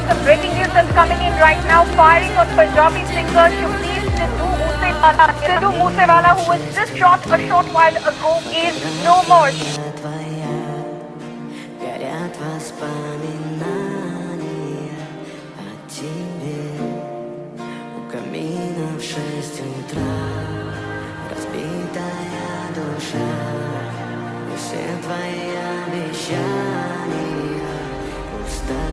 some breaking news that's coming in right now. Firing on Punjabi singer Shubneet Sidhu Moosewala, who was just shot a short while ago, is no more. Твоя, горят воспоминания о тебе. У камина в 6 утра разбитая душа, и все твои обещания